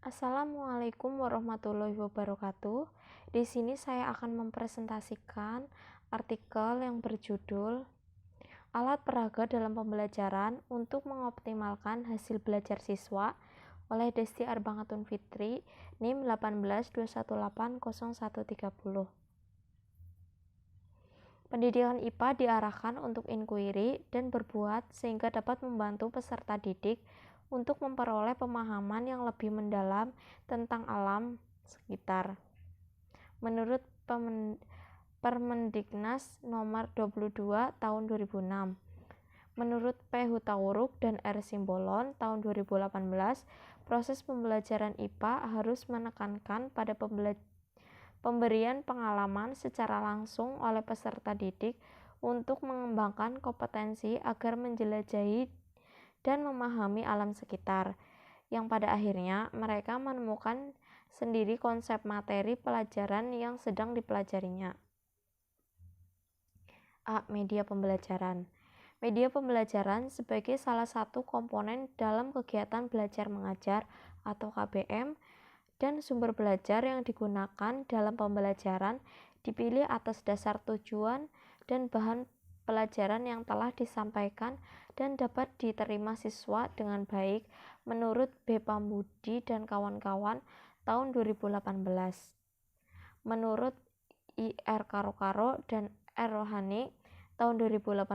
Assalamualaikum warahmatullahi wabarakatuh. Di sini saya akan mempresentasikan artikel yang berjudul Alat Peraga dalam Pembelajaran untuk Mengoptimalkan Hasil Belajar Siswa oleh Desti Arbangatun Fitri, NIM 182180130. Pendidikan IPA diarahkan untuk inquiry dan berbuat sehingga dapat membantu peserta didik untuk memperoleh pemahaman yang lebih mendalam tentang alam sekitar. Menurut Permendiknas Nomor 22 Tahun 2006, menurut P. Hutauruk dan R. Simbolon tahun 2018, proses pembelajaran IPA harus menekankan pada pemberian pengalaman secara langsung oleh peserta didik untuk mengembangkan kompetensi agar menjelajahi dan memahami alam sekitar, yang pada akhirnya mereka menemukan sendiri konsep materi pelajaran yang sedang dipelajarinya. A. Media pembelajaran. Media pembelajaran sebagai salah satu komponen dalam kegiatan belajar mengajar atau KBM dan sumber belajar yang digunakan dalam pembelajaran dipilih atas dasar tujuan dan bahan pelajaran yang telah disampaikan dan dapat diterima siswa dengan baik menurut B. Pambudi dan kawan-kawan tahun 2018. Menurut I. R. Karo-Karo dan R. Rohani tahun 2018,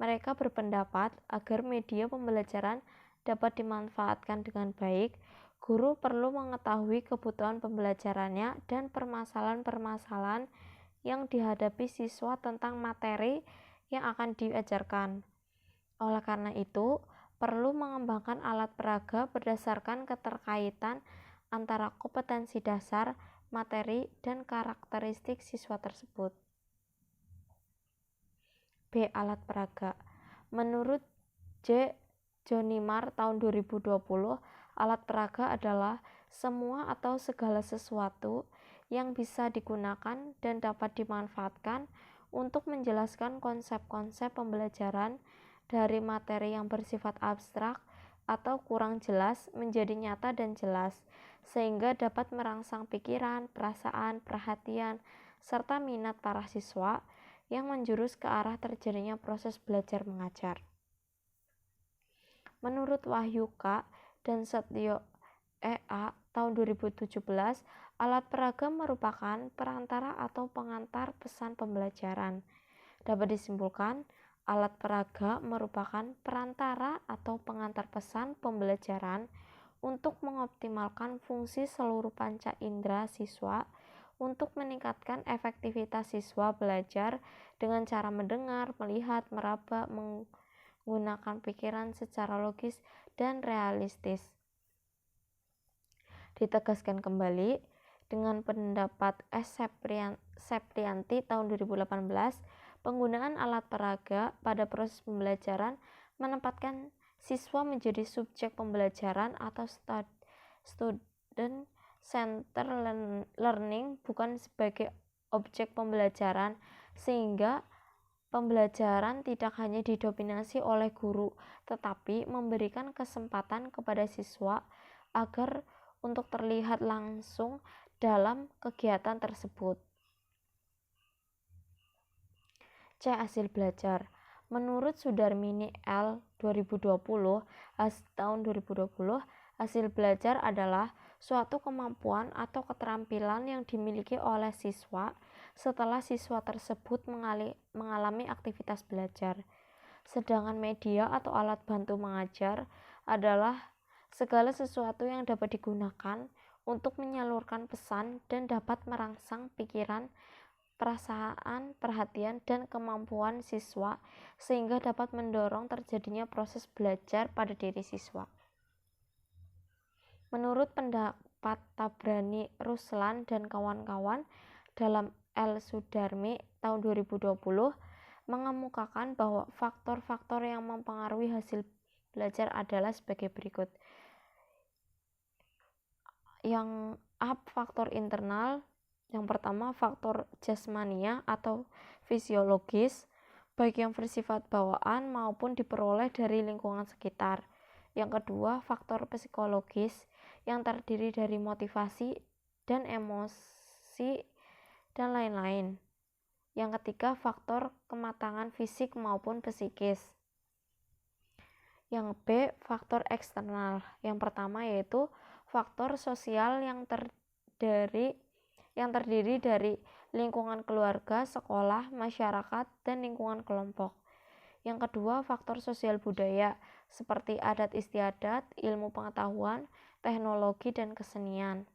mereka berpendapat agar media pembelajaran dapat dimanfaatkan dengan baik, guru perlu mengetahui kebutuhan pembelajarannya dan permasalahan-permasalahan yang dihadapi siswa tentang materi yang akan diajarkan. Oleh karena itu, perlu mengembangkan alat peraga berdasarkan keterkaitan antara kompetensi dasar, materi, dan karakteristik siswa tersebut. B. Alat peraga. Menurut J. Jonimar tahun 2020, alat peraga adalah semua atau segala sesuatu yang bisa digunakan dan dapat dimanfaatkan untuk menjelaskan konsep-konsep pembelajaran dari materi yang bersifat abstrak atau kurang jelas menjadi nyata dan jelas, sehingga dapat merangsang pikiran, perasaan, perhatian, serta minat para siswa yang menjurus ke arah terjadinya proses belajar mengajar. Menurut Wahyu K. dan Setyo E.A. tahun 2017, alat peraga merupakan perantara atau pengantar pesan pembelajaran. Dapat disimpulkan, alat peraga merupakan perantara atau pengantar pesan pembelajaran untuk mengoptimalkan fungsi seluruh panca indera siswa untuk meningkatkan efektivitas siswa belajar dengan cara mendengar, melihat, meraba, menggunakan pikiran secara logis dan realistis. Ditegaskan kembali dengan pendapat S. Seprianti tahun 2018, penggunaan alat peraga pada proses pembelajaran menempatkan siswa menjadi subjek pembelajaran atau student center learning, bukan sebagai objek pembelajaran, sehingga pembelajaran tidak hanya didominasi oleh guru, tetapi memberikan kesempatan kepada siswa agar untuk terlihat langsung dalam kegiatan tersebut. C. Hasil belajar. Menurut Sudarmini L. 2020, tahun 2020, hasil belajar adalah suatu kemampuan atau keterampilan yang dimiliki oleh siswa setelah siswa tersebut mengalami aktivitas belajar. Sedangkan media atau alat bantu mengajar adalah segala sesuatu yang dapat digunakan untuk menyalurkan pesan dan dapat merangsang pikiran, perasaan, perhatian, dan kemampuan siswa sehingga dapat mendorong terjadinya proses belajar pada diri siswa. Menurut pendapat Tabrani, Ruslan, dan kawan-kawan dalam L. Sudarmi tahun 2020 mengemukakan bahwa faktor-faktor yang mempengaruhi hasil belajar adalah sebagai berikut. Yang A. Faktor internal. Yang pertama, faktor jasmania atau fisiologis, baik yang bersifat bawaan maupun diperoleh dari lingkungan sekitar. Yang kedua, faktor psikologis yang terdiri dari motivasi dan emosi dan lain-lain. Yang ketiga, faktor kematangan fisik maupun psikis. Yang B, faktor eksternal. Yang pertama yaitu faktor sosial yang terdiri dari lingkungan keluarga, sekolah, masyarakat, dan lingkungan kelompok. Yang kedua, faktor sosial budaya seperti adat istiadat, ilmu pengetahuan, teknologi, dan kesenian.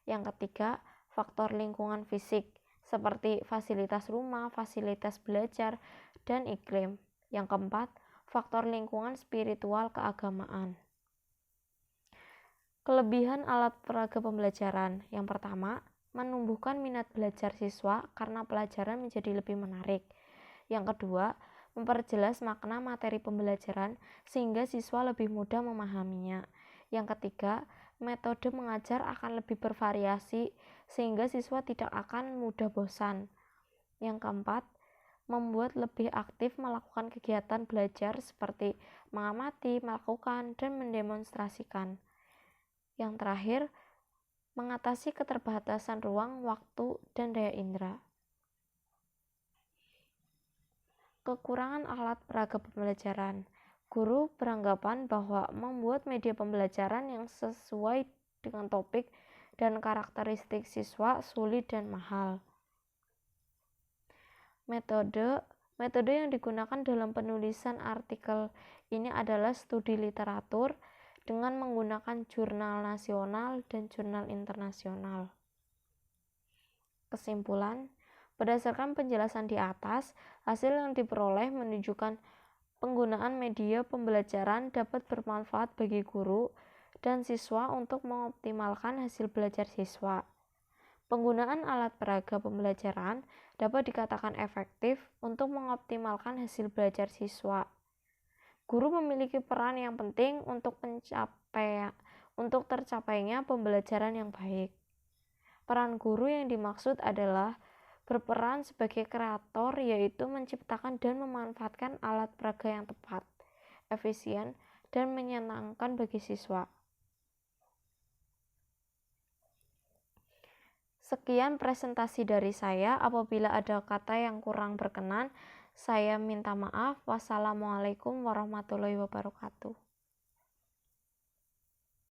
Yang ketiga, faktor lingkungan fisik seperti fasilitas rumah, fasilitas belajar, dan iklim. Yang keempat, faktor lingkungan spiritual keagamaan. Kelebihan alat peraga pembelajaran. Yang pertama, menumbuhkan minat belajar siswa karena pelajaran menjadi lebih menarik. Yang kedua, memperjelas makna materi pembelajaran sehingga siswa lebih mudah memahaminya. Yang ketiga, metode mengajar akan lebih bervariasi sehingga siswa tidak akan mudah bosan. Yang keempat, membuat lebih aktif melakukan kegiatan belajar seperti mengamati, melakukan, dan mendemonstrasikan. Yang terakhir, mengatasi keterbatasan ruang, waktu, dan daya indera. Kekurangan alat peraga pembelajaran. Guru beranggapan bahwa membuat media pembelajaran yang sesuai dengan topik dan karakteristik siswa sulit dan mahal. Metode yang digunakan dalam penulisan artikel ini adalah studi literatur dengan menggunakan jurnal nasional dan jurnal internasional. Kesimpulan, berdasarkan penjelasan di atas, hasil yang diperoleh menunjukkan penggunaan media pembelajaran dapat bermanfaat bagi guru dan siswa untuk mengoptimalkan hasil belajar siswa. Penggunaan alat peraga pembelajaran dapat dikatakan efektif untuk mengoptimalkan hasil belajar siswa. Guru memiliki peran yang penting untuk tercapainya pembelajaran yang baik. Peran guru yang dimaksud adalah berperan sebagai kreator, yaitu menciptakan dan memanfaatkan alat peraga yang tepat, efisien, dan menyenangkan bagi siswa. Sekian presentasi dari saya. Apabila ada kata yang kurang berkenan, saya minta maaf. Wassalamualaikum warahmatullahi wabarakatuh.